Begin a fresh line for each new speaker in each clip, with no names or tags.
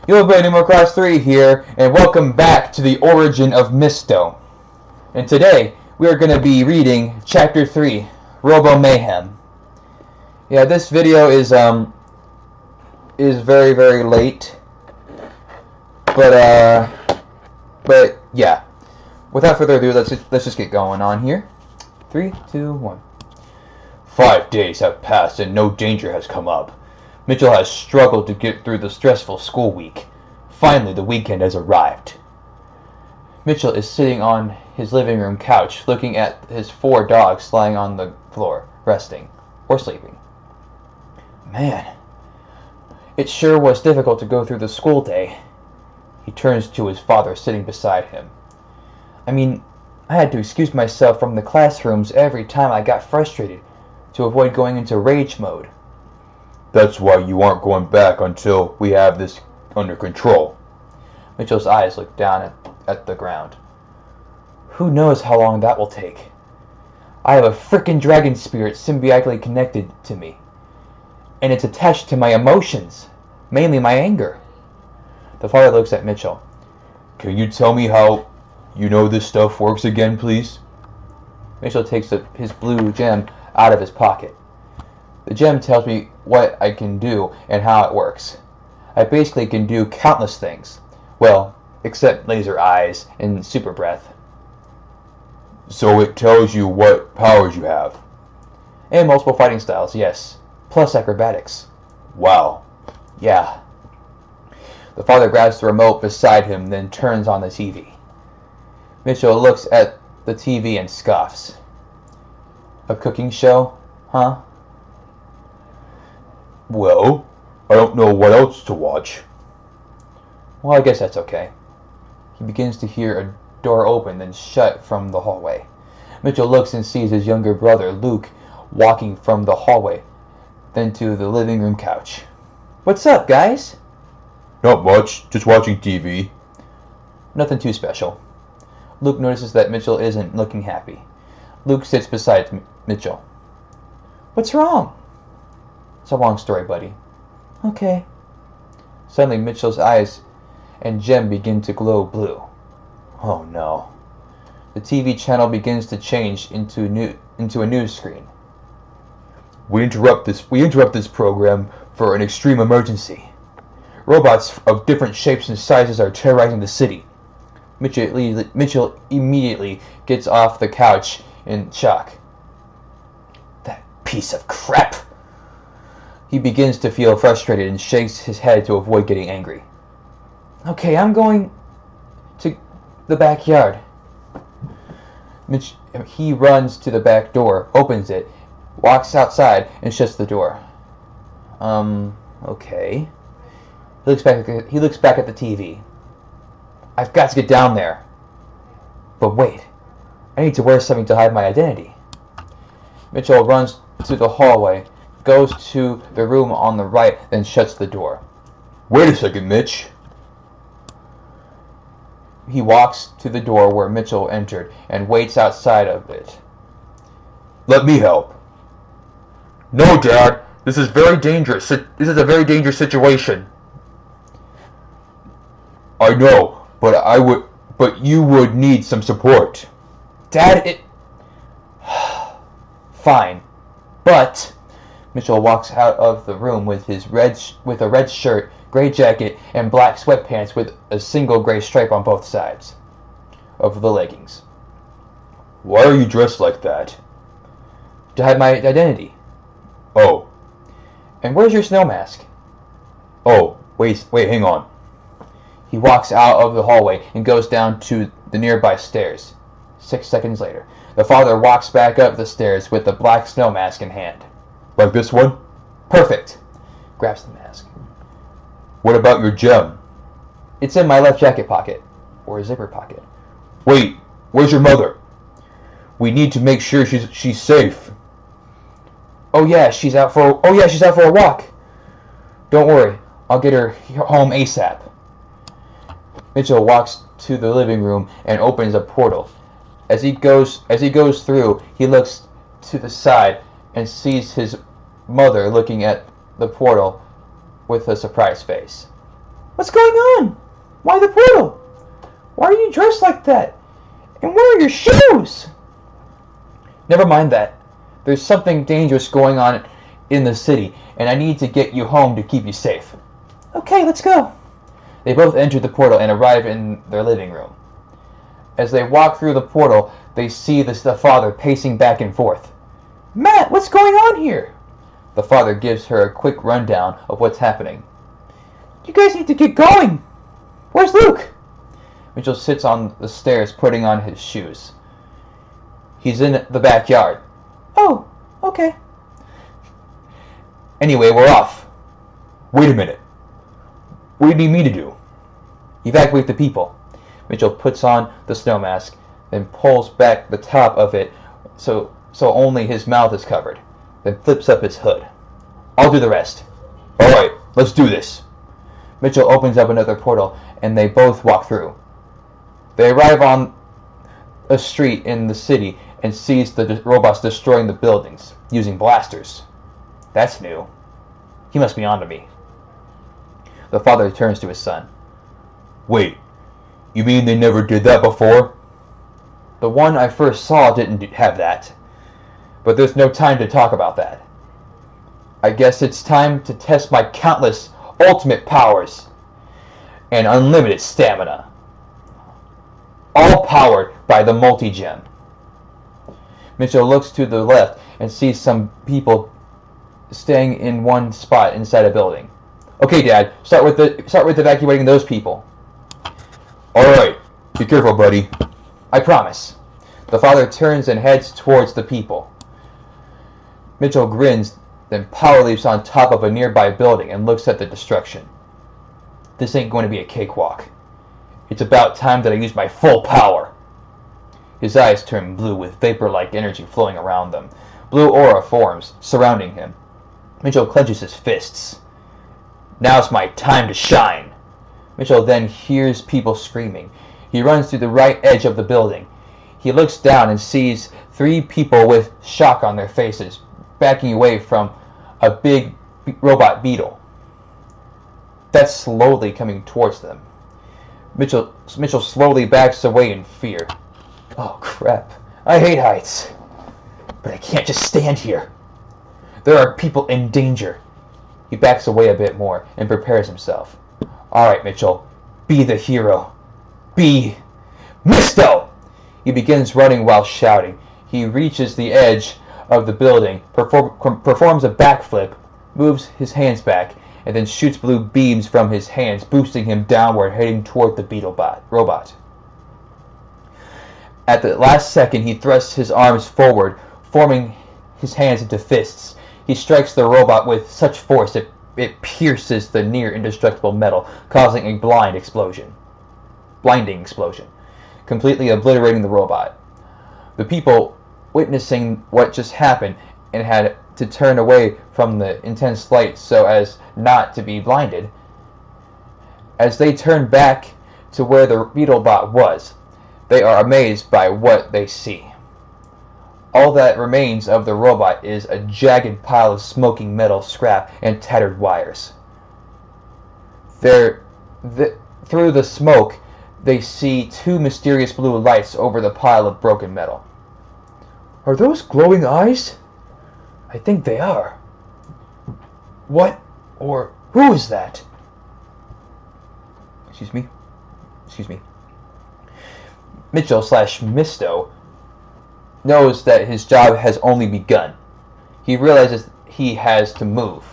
Hello, Animal Class 3 here, and welcome back to the origin of Mysto. And today, we are going to be reading Chapter 3, Robo Mayhem. Yeah, this video is very, very late. But yeah. Without further ado, let's just get going on here. 3, 2, 1. 5 days have passed and no danger has come up. Mitchell has struggled to get through the stressful school week. Finally, the weekend has arrived. Mitchell is sitting on his living room couch, looking at his 4 dogs lying on the floor, resting or sleeping. Man, it sure was difficult to go through the school day. He turns to his father sitting beside him. I mean, I had to excuse myself from the classrooms every time I got frustrated to avoid going into rage mode.
That's why you aren't going back until we have this under control.
Mitchell's eyes look down at the ground. Who knows how long that will take? I have a frickin' dragon spirit symbiotically connected to me. And it's attached to my emotions, mainly my anger. The father looks at Mitchell.
Can you tell me how you know this stuff works again, please?
Mitchell takes his blue gem out of his pocket. The gem tells me what I can do and how it works. I basically can do countless things. Well, except laser eyes and super breath.
So it tells you what powers you have?
And multiple fighting styles, yes. Plus acrobatics.
Wow.
Yeah. The father grabs the remote beside him, then turns on the TV. Mitchell looks at the TV and scoffs. A cooking show, huh?
Well, I don't know what else to watch.
Well, I guess that's okay. He begins to hear a door open then shut from the hallway. Mitchell looks and sees his younger brother, Luke, walking from the hallway, then to the living room couch. What's up, guys?
Not much, just watching TV.
Nothing too special. Luke notices that Mitchell isn't looking happy. Luke sits beside Mitchell. What's wrong? It's a long story, buddy. Okay. Suddenly, Mitchell's eyes and gem begin to glow blue. Oh no. The TV channel begins to change into a news screen.
We interrupt this program for an extreme emergency.
Robots of different shapes and sizes are terrorizing the city. Mitchell immediately gets off the couch in shock. That piece of crap! He begins to feel frustrated and shakes his head to avoid getting angry. Okay, I'm going to the backyard. He runs to the back door, opens it, walks outside, and shuts the door. Okay. He looks back at the TV. I've got to get down there. But wait, I need to wear something to hide my identity. Mitchell runs to the hallway, goes to the room on the right, then shuts the door.
Wait a second, Mitch.
He walks to the door where Mitchell entered and waits outside of it.
Let me help.
No, Dad. This is very dangerous. This is a very dangerous situation.
I know, but you would need some support.
Dad, Fine. But Mitchell walks out of the room with a red shirt, gray jacket, and black sweatpants with a single gray stripe on both sides of the leggings.
Why are you dressed like that?
To hide my identity.
Oh.
And where's your snow mask?
Oh, wait, hang on.
He walks out of the hallway and goes down to the nearby stairs. 6 seconds later, the father walks back up the stairs with the black snow mask in hand.
Like this one?
Perfect. Grabs the mask.
What about your gem?
It's in my left jacket pocket. Or zipper pocket.
Wait, where's your mother? We need to make sure she's safe.
Oh yeah, she's out for a walk. Don't worry, I'll get her home ASAP. Mitchell walks to the living room and opens a portal. As he goes through, he looks to the side and sees his mother looking at the portal with a surprised face. What's going on? Why the portal? Why are you dressed like that? And where are your shoes? Never mind that. There's something dangerous going on in the city, and I need to get you home to keep you safe. Okay, let's go. They both enter the portal and arrive in their living room. As they walk through the portal, they see the father pacing back and forth. Matt, what's going on here? The father gives her a quick rundown of what's happening. You guys need to get going. Where's Luke? Mitchell sits on the stairs putting on his shoes. He's in the backyard. Oh, okay. Anyway, we're off.
Wait a minute. What do you need me to do?
Evacuate the people. Mitchell puts on the snow mask, then pulls back the top of it so only his mouth is covered, then flips up his hood. I'll do the rest.
Alright, let's do this.
Mitchell opens up another portal, and they both walk through. They arrive on a street in the city and sees the robots destroying the buildings using blasters. That's new. He must be onto me. The father turns to his son.
Wait, you mean they never did that before?
The one I first saw didn't have that. But there's no time to talk about that. I guess it's time to test my countless ultimate powers and unlimited stamina. All powered by the multi-gem. Mitchell looks to the left and sees some people staying in one spot inside a building. Okay, Dad, start with evacuating those people.
Alright, be careful, buddy.
I promise. The father turns and heads towards the people. Mitchell grins, then power leaps on top of a nearby building and looks at the destruction. This ain't going to be a cakewalk. It's about time that I use my full power. His eyes turn blue with vapor-like energy flowing around them. Blue aura forms, surrounding him. Mitchell clenches his fists. Now's my time to shine. Mitchell then hears people screaming. He runs to the right edge of the building. He looks down and sees 3 people with shock on their faces, backing away from a big robot beetle that's slowly coming towards them. Mitchell slowly backs away in fear. Oh crap, I hate heights, but I can't just stand here. There are people in danger. He backs away a bit more and prepares himself. Alright, Mitchell, be the hero. Be Mysto! He begins running while shouting. He reaches the edge of the building, performs a backflip, moves his hands back, and then shoots blue beams from his hands, boosting him downward, heading toward the robot. At the last second, he thrusts his arms forward, forming his hands into fists. He strikes the robot with such force that it pierces the near indestructible metal, causing a blinding explosion, completely obliterating the robot. The people witnessing what just happened and had to turn away from the intense light so as not to be blinded. As they turn back to where the Beetlebot was, they are amazed by what they see. All that remains of the robot is a jagged pile of smoking metal scrap and tattered wires. Through the smoke, they see 2 mysterious blue lights over the pile of broken metal. Are those glowing eyes? I think they are. What or who is that? Excuse me. Mitchell / Mysto knows that his job has only begun. He realizes he has to move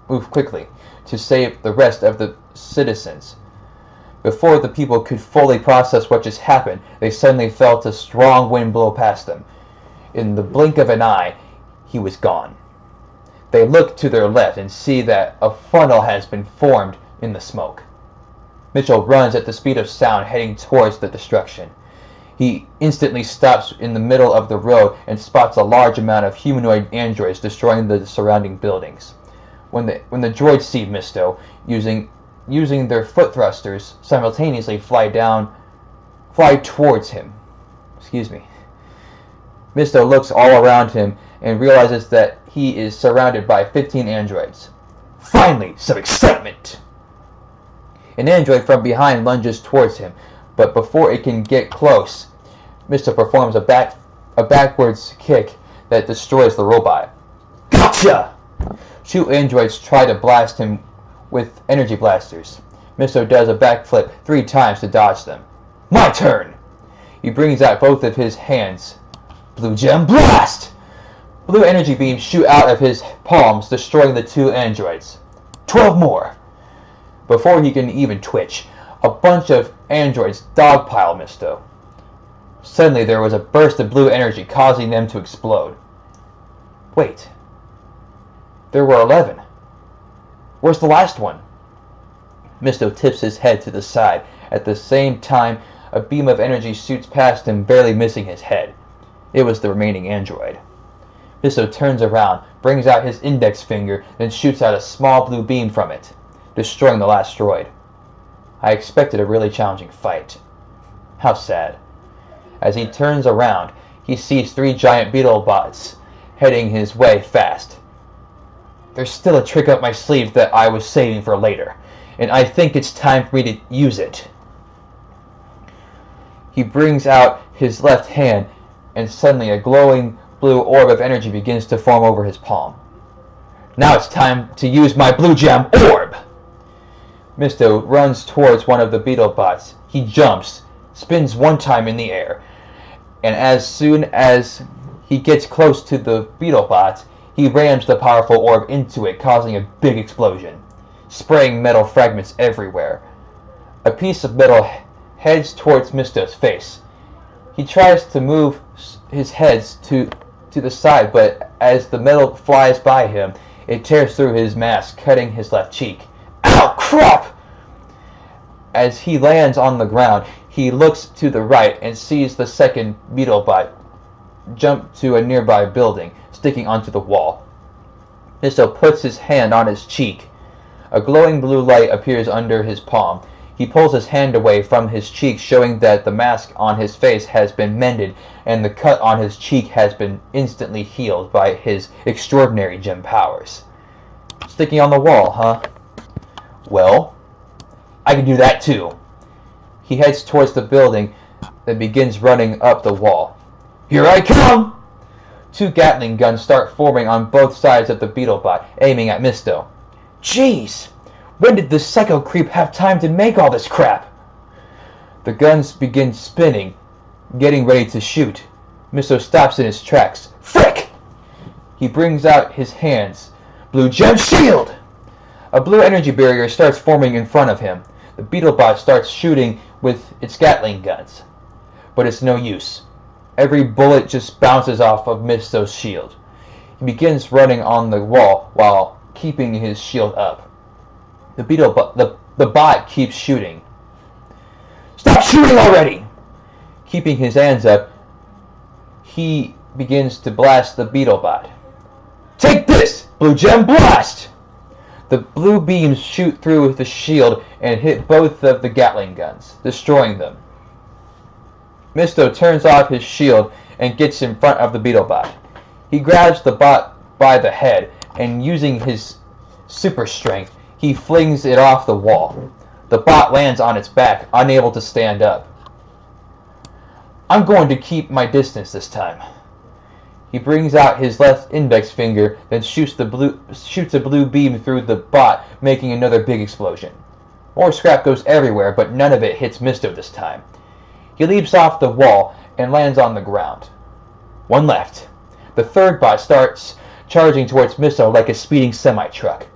quickly to save the rest of the citizens. Before the people could fully process what just happened, they suddenly felt a strong wind blow past them. In the blink of an eye, he was gone. They look to their left and see that a funnel has been formed in the smoke. Mitchell runs at the speed of sound, heading towards the destruction. He instantly stops in the middle of the road and spots a large amount of humanoid androids destroying the surrounding buildings. When the droids see Mysto, using their foot thrusters, simultaneously fly towards him. Mysto looks all around him and realizes that he is surrounded by 15 androids. Finally, some excitement! An android from behind lunges towards him, but before it can get close, Mysto performs a backwards kick that destroys the robot. Gotcha! 2 androids try to blast him with energy blasters. Mysto does a backflip 3 times to dodge them. My turn! He brings out both of his hands. Blue gem blast! Blue energy beams shoot out of his palms, destroying the 2 androids. 12 more! Before he can even twitch, a bunch of androids dogpile Mysto. Suddenly there was a burst of blue energy, causing them to explode. Wait. There were 11. Where's the last one? Mysto tips his head to the side. At the same time, a beam of energy shoots past him, barely missing his head. It was the remaining android. Mysto turns around, brings out his index finger, then shoots out a small blue beam from it, destroying the last droid. I expected a really challenging fight. How sad. As he turns around, he sees 3 giant beetle bots heading his way fast. There's still a trick up my sleeve that I was saving for later, and I think it's time for me to use it. He brings out his left hand, and suddenly a glowing blue orb of energy begins to form over his palm. Now it's time to use my blue gem orb! Mysto runs towards one of the beetle bots. He jumps, spins 1 time in the air, and as soon as he gets close to the beetle bot, he rams the powerful orb into it, causing a big explosion, spraying metal fragments everywhere. A piece of metal heads towards Mysto's face. He tries to move his head to the side, but as the metal flies by him, it tears through his mask, cutting his left cheek. Ow, crap! As he lands on the ground, he looks to the right and sees the second beetle bot jump to a nearby building, sticking onto the wall. Mysto puts his hand on his cheek. A glowing blue light appears under his palm. He pulls his hand away from his cheek, showing that the mask on his face has been mended and the cut on his cheek has been instantly healed by his extraordinary gem powers. Sticking on the wall, huh? Well, I can do that too. He heads towards the building, then begins running up the wall. Here I come! 2 Gatling guns start forming on both sides of the Beetlebot, aiming at Mysto. Jeez! When did this psycho creep have time to make all this crap? The guns begin spinning, getting ready to shoot. Mysto stops in his tracks. Frick! He brings out his hands. Blue gem shield! A blue energy barrier starts forming in front of him. The Beetlebot starts shooting with its Gatling guns. But it's no use. Every bullet just bounces off of Mysto's shield. He begins running on the wall while keeping his shield up. The bot keeps shooting. Stop shooting already! Keeping his hands up, he begins to blast the Beetlebot. Take this! Blue gem blast! The blue beams shoot through the shield and hit both of the Gatling guns, destroying them. Mysto turns off his shield and gets in front of the Beetlebot. He grabs the bot by the head, and using his super strength, he flings it off the wall. The bot lands on its back, unable to stand up. I'm going to keep my distance this time. He brings out his left index finger, then shoots a blue beam through the bot, making another big explosion. More scrap goes everywhere, but none of it hits Mysto this time. He leaps off the wall and lands on the ground. One left. The third bot starts charging towards Mysto like a speeding semi-truck.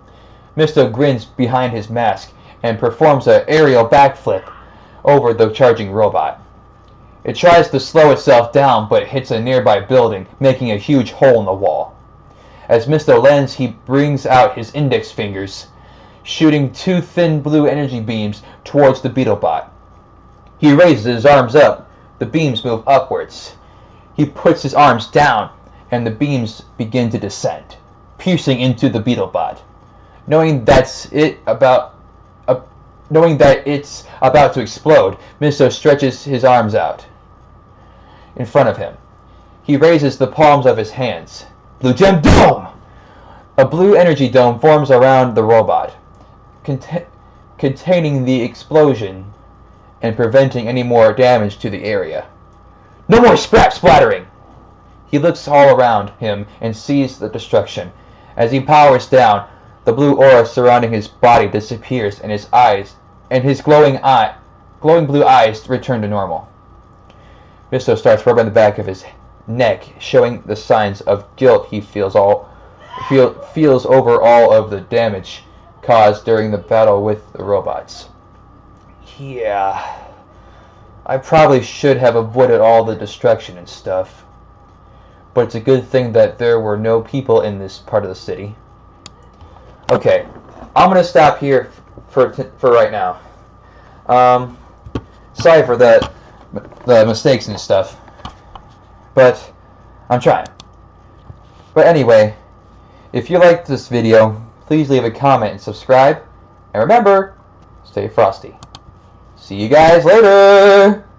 Mysto grins behind his mask and performs an aerial backflip over the charging robot. It tries to slow itself down but hits a nearby building, making a huge hole in the wall. As Mysto lands, he brings out his index fingers, shooting 2 thin blue energy beams towards the Beetlebot. He raises his arms up. The beams move upwards. He puts his arms down, and the beams begin to descend, piercing into the Beetlebot. Knowing that it's about to explode, Mysto stretches his arms out in front of him. He raises the palms of his hands. Blue gem dome! A blue energy dome forms around the robot, containing the explosion and preventing any more damage to the area. No more splattering! He looks all around him and sees the destruction. As he powers down, the blue aura surrounding his body disappears and his glowing blue eyes return to normal. Mysto starts rubbing the back of his neck, showing the signs of guilt he feels over all of the damage caused during the battle with the robots. Yeah, I probably should have avoided all the destruction and stuff. But it's a good thing that there were no people in this part of the city. Okay, I'm gonna stop here for right now. Sorry for the mistakes and stuff, but I'm trying. But anyway, if you liked this video, please leave a comment and subscribe. And remember, stay frosty. See you guys later!